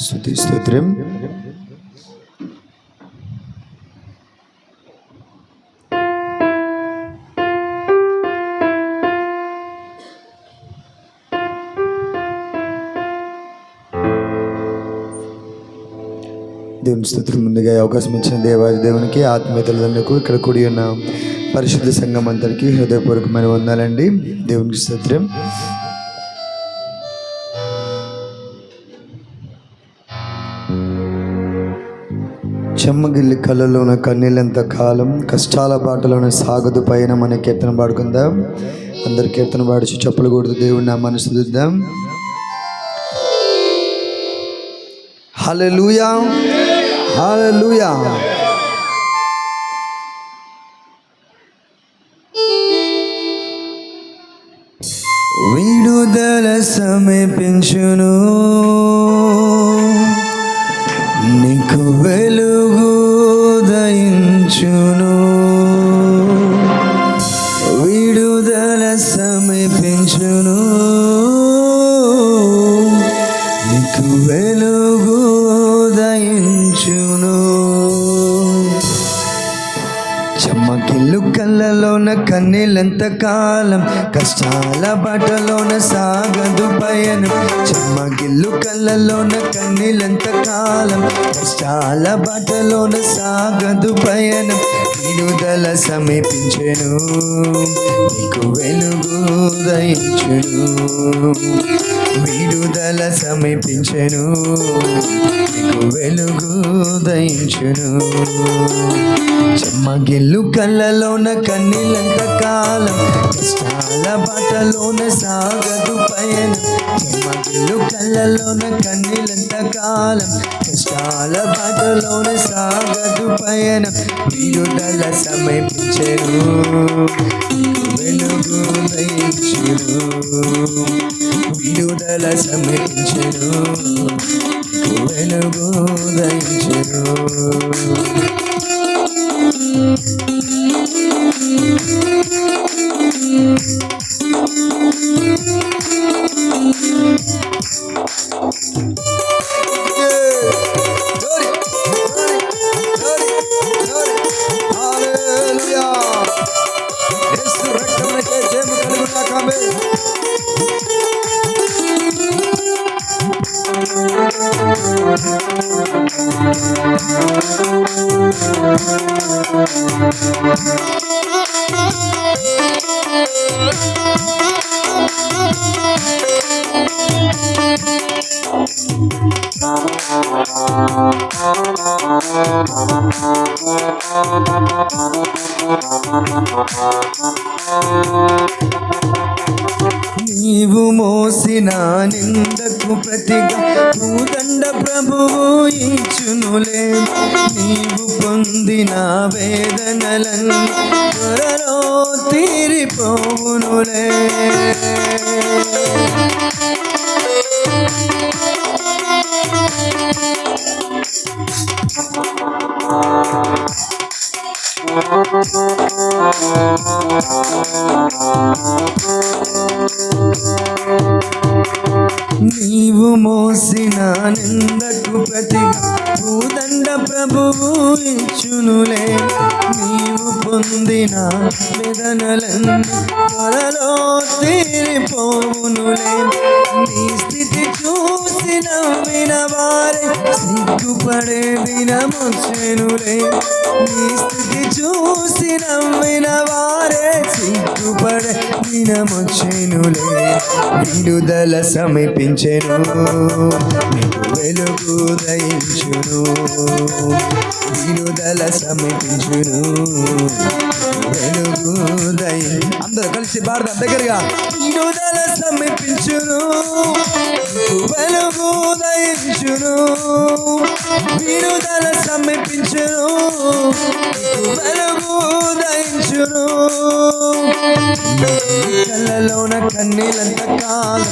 స్తుతి స్తోత్రం. దేవుని స్తోత్రం. ముందుగా అవకాశం ఇచ్చిన దేవాది దేవునికి, ఆత్మీయతలకు, ఇక్కడ కూడి ఉన్న పరిశుద్ధ సంఘం అందరికీ హృదయపూర్వకమైన వందనాలండి. దేవునికి స్తోత్రం. చెమ్మగిల్లి కళ్ళలోన కన్నీళ్ళంత కాలం, కష్టాల బాటలోన సాగదు పైన మన కీర్తన పాడుకుందాం. అందరు కీర్తన పాడుచు చెప్పులు కొడుతూ దేవుడిని నామాన్ని స్తుతిద్దాం. హల్లెలూయా, హల్లెలూయా. విడుదల సమీపించును, నీకు వెలుగు దయించును. విడుదల సమీపించును, నీకు వెలుగు దయించును. చెమ్మకిల్లు కళ్ళలోన కన్నీళ్ళంత కాలం, కష్టాల బాటలోన సాగదు పయనం. చెమ్మగిల్లు కళ్ళలోన కన్నీళ్ళంత కాలం, కష్టాల బాటలోన సాగదు పయనం. విడుదల సమీపించెను, నీకు వెలుగు దయించును. విడుదల సమీపించెను, నీకు వెలుగు దయించును. చెమ్మగిల్లు కళ్ళలోన కన్నీళ్ళంత కాలం, కష్టాల బాటలోన సాగదు పయనం. చెమ్మగిల్లు కళ్ళలోన కన్నీళ్ళంత కాలం, కష్టాల బాటలోన సాగదు పయనం. విడుదల సమీపించెను, వెలుగు దయించును. విడుదల సమీపించెను, వెలుగు దయించును. నీవు మోసిన నిందకు ప్రతిగా భూదండ ప్రభువు ఇచ్చునులే. నీవు పొందిన వేదనలను త్వరలో తీరిపోవునులే. నీవు మోసిన నిందకు ప్రతిగా భూదండ ప్రభువు ఇచ్చునులే. నీవు పొందిన వేదనలన్నీ త్వరలో తీరిపోవునులే. నీ స్థితి చూసి నవ్విన వారే సిగ్గుపడే దినమొచ్చెనులే. నీ స్థితి చూసి నవ్విన వారే సిగ్గుపడే దినమొచ్చెనులే. విడుదల సమీపించెను, నీకు వెలుగు దయించును. విడుదల సమీపించును, వెలుగు దయించును. అందరూ కలిసి పాడదాం దగ్గరగా. విడుదల సమీపించును, నీకు వెలుగు దయించును. విడుదల సమీపించును, నీకు వెలుగు దయించును. కళ్ళలోన కన్నీళ్ళంత కాలం,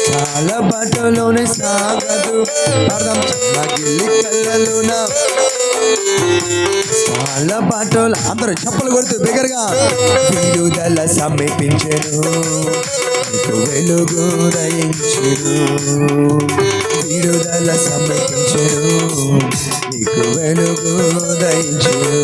చాలా బాటలోనే సాగదు. చెమ్మగిల్లి కళ్ళలోన చాలా బాటలు. అందరూ చప్పలు కొడుతూ బిగరగా. విడుదల సమీపించెను, నీకు వెలుగు దయించును. విడుదల సమర్పించెను, నీకు వెలుగు దయించెను.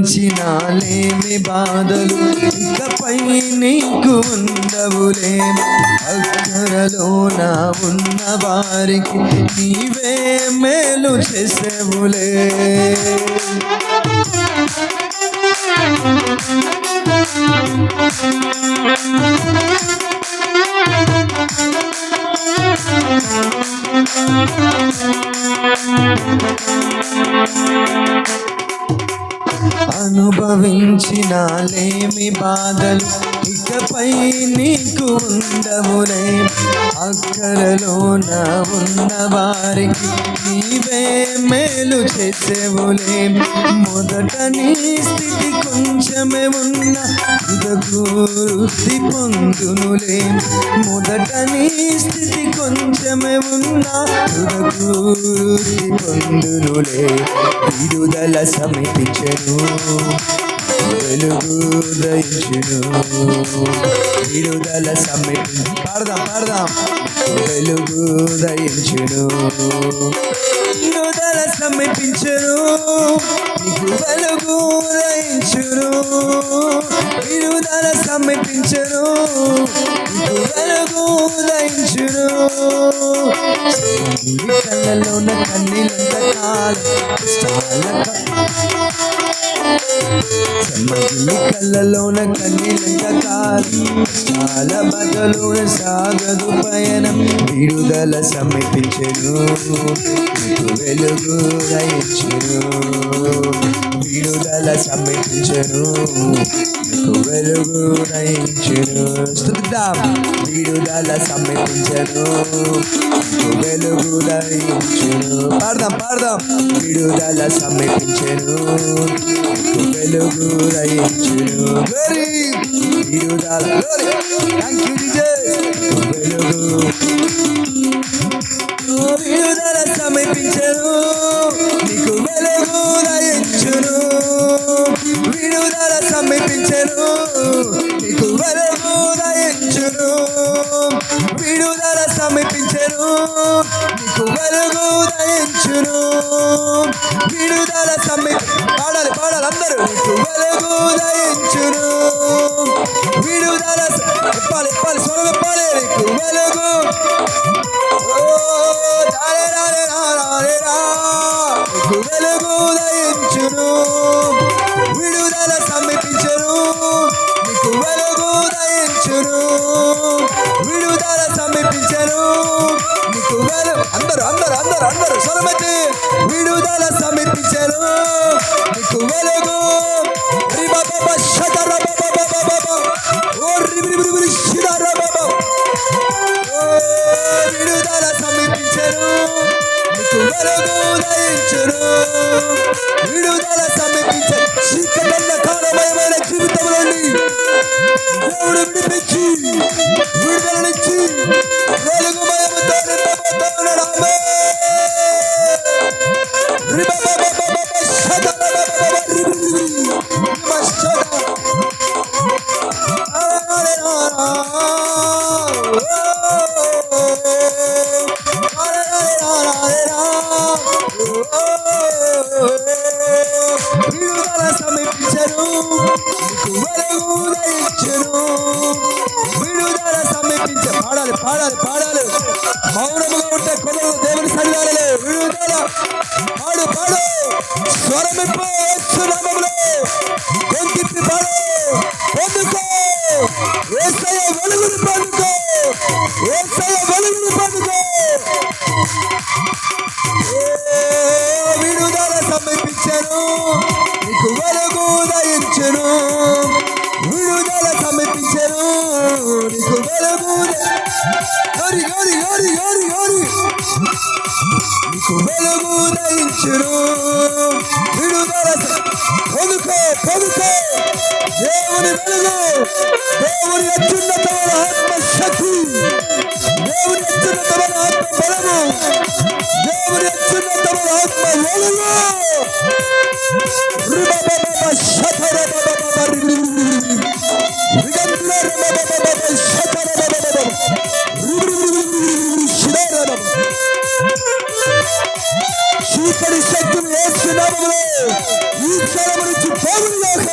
అనుభవించినాలేమి బాధలు ఇకపై నీకు ఉండవులే, అక్కరలోన ఉన్న వారికి నీవే మేలు చేసేవులే. అనుభవించినాలేమి బాధలు ఇకపై నీకు ఉండవులే, అక్కరలోన ఉన్న వారికి నీవే మేలు చేసేవులే. మొదట నీ స్థితి కొంచెమే ఉన్న తుదకు వృద్ధి పొందునులే, మొదట నీ స్థితి కొంచెమే ఉన్న తుదకు వృద్ధి పొందునులే. విడుదల సమీపించెను, వెలుగు దయించెను, విడుదల సమీపించెను. పాడదాం వెలుగు దయించెను, విడుదల సమీపించెను, నీకు వెలుగు దయించెను, విడుదల సమీపించెను, నీకు వెలుగు దయించెను. కళ్ళలోన కన్నీళ్ళంత చెమ్మగిలి కళ్ళలోన కన్నీళ్ళంత చాలా బదులున సాగదు పయనం. విడుదల సమీపించెను, నీకు వెలుగు దయించెను, విడుదల సమీపించెను, నీకు వెలుగు దయించెను. స్తుతిద్దాం. విడుదల సమీపించెను, నీకు వెలుగు దయించెను. పాడదాం. విడుదల సమీపించెను, నీకు వెలుగు దయించెను. విడుదల థ్యాంక్ యూ జీసస్. వెలుగు విడుదల సమీపించెను, నీకు వెలుగు దయించెను, విడుదల సమీపించెను, నీకు వెలుగు దయించెను, విడుదల సమీపించెను, నీకు వెలుగు దయించెను, విడుదల పాడాలి అందరూ. నీకు వెలుగు దయించెను, విడుదల చెప్పాలి స్వరం చెప్పాలి. నీకు వెలుగు నీకు వెలుగు దయించెను, విడుదల సమీపించెను, నీకు వెలుగు దయించెను, విడుదల సమీపించెను, నీకు అందరూ స్వరమెత్తి. విడుదల సమీపించెను, నీకు వెలుగు విడుదల సమీపించెను, నీకు వెలుగు దయించెను, విడుదల సమీపించెను. చీకటన్న కాలమయమైన జీవితంలో దేవుడు విడిపించి విడుదలనిచ్చి వెలుగుమయముతో నింపబోతున్నాడు. విడుదల సమీపించెను, నీకు వెలుగు దయించెను, విడుదల సమీపించెను. పాడాలి. మౌనముగా ఉంటే కొందరు దేవుని సన్నిధానంలో విడుదల పాడు స్వరమిప్పు యేసు నామములో గొంతెత్తి పాడు. పొందుకో యేసయ్య వెలుగును పొందుకో. యేసయ్య వెలుగును పొందుకో. విడుదల సమీపించెను, నీకు వెలుగు దయించెను. విడుదల సమీపించెను, నీకు వెలుగు గోరి గోరి గోరి గోరి గోరి నీకు వెలుగు దయించెను. విడుదల పొందుకో పొందుకో. దేవుని వెలుగు, దేవుని అత్యున్నతమైన ఆత్మశక్తి, దేవుని అత్యున్నతమైన ఆత్మ బలము, దేవుని అత్యున్నతమైన ఆత్మ వెలుగు. చీకటి శక్తులు యేసు నామములో ఈ క్షణము నుంచి పోగులుగాక.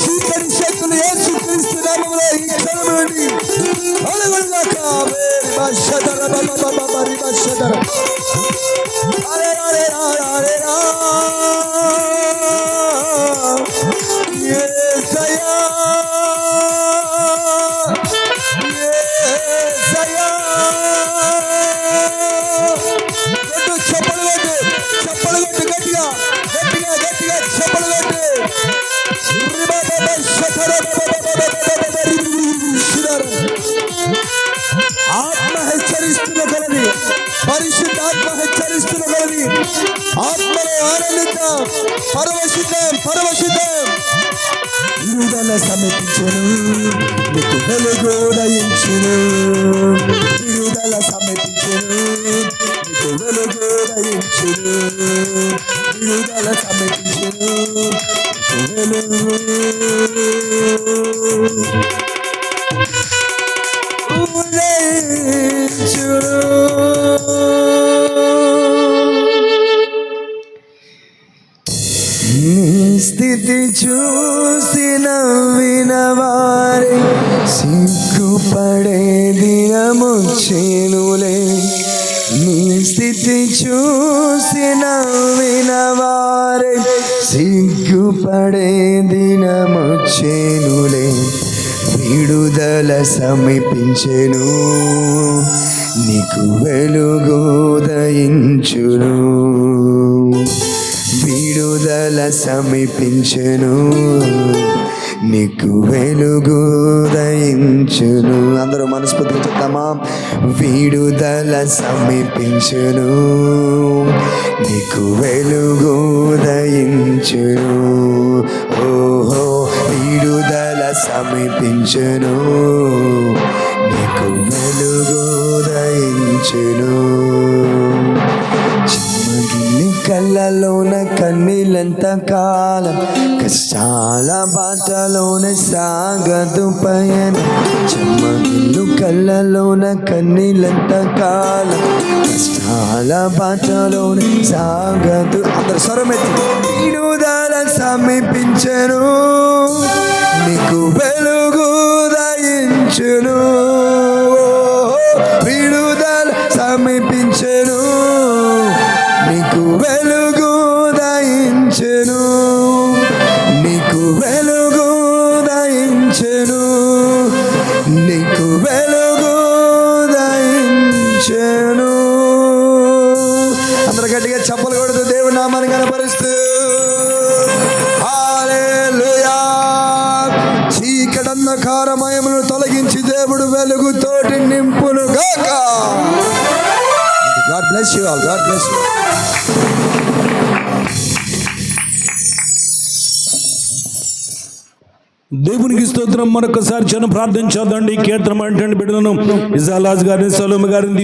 చీకటి శక్తులు యేసు క్రీస్తు నామములో ఈ క్షణము నుండి పోగులుగాక. ఆత్మ హెచ్చరిస్తున్న కొలది, పరిశుద్ధాత్మ హెచ్చరిస్తున్న కొలది ఆత్మలో ఆనందిద్దాం, పరవశిద్దాం పరవశిద్దాం. విడుదల సమీపించెను, నీకు వెలుగు దయించెను. విడుదల సమీపించెను, నీకు వెలుగు దయించెను. విడుదల సమీపించెను, నీకు వెలుగు దయించెను. నీ స్థితి చూసి నవ్విన వారే సిగ్గుపడే దినమొచ్చెనులే. నీ స్థితి చూసి నవ్విన వారే సిగ్గుపడే దినమొచ్చెనులే. విడుదల సమీపించెను, నీకు వెలుగు దయించును. విడుదల సమీపించెను, నీకు వెలుగు దయించును. అందరూ మనస్ఫూర్తిగా చెప్తామా? విడుదల సమీపించెను, నీకు వెలుగు దయించును. ఓహో విడుదల సమీపించెను, నీకు వెలుగు దయించును. చెమ్మగిల్లి కళ్ళలోన కన్నీళ్ళంత కాలం, కష్టాల బాటలోన సాగదు పయనం. చెమ్మగిల్లు కళ్ళలోన కన్నీళ్ళంత కాలం, కష్టాల బాటలోన సాగదు. అందరు స్వరమెత్తి. విడుదల సమీపించెను, నీకు వెలుగు దయించును. విడుదల సమీపించెను, నీకు వెలుగు దయించెను. నీకు వెలుగు దయించెను, నీకు వెలుగు దయించెను. అందరు గట్టిగా చప్పలు కొడుతూ దేవుని నామాన్ని కనపరుస్తూ హల్లెలూయా. చీకటంధకారమయమును తొలగించి దేవుడు వెలుగుతోటి నింపును గాక. God bless you all. God bless you. దేవునికి స్తోత్రం. మరొకసారి చిన్న ప్రార్థన చేద్దండి. కీర్తన అంటే బిడ్డలను ఇజాలాజ్ గారిని, సలోమి గారిని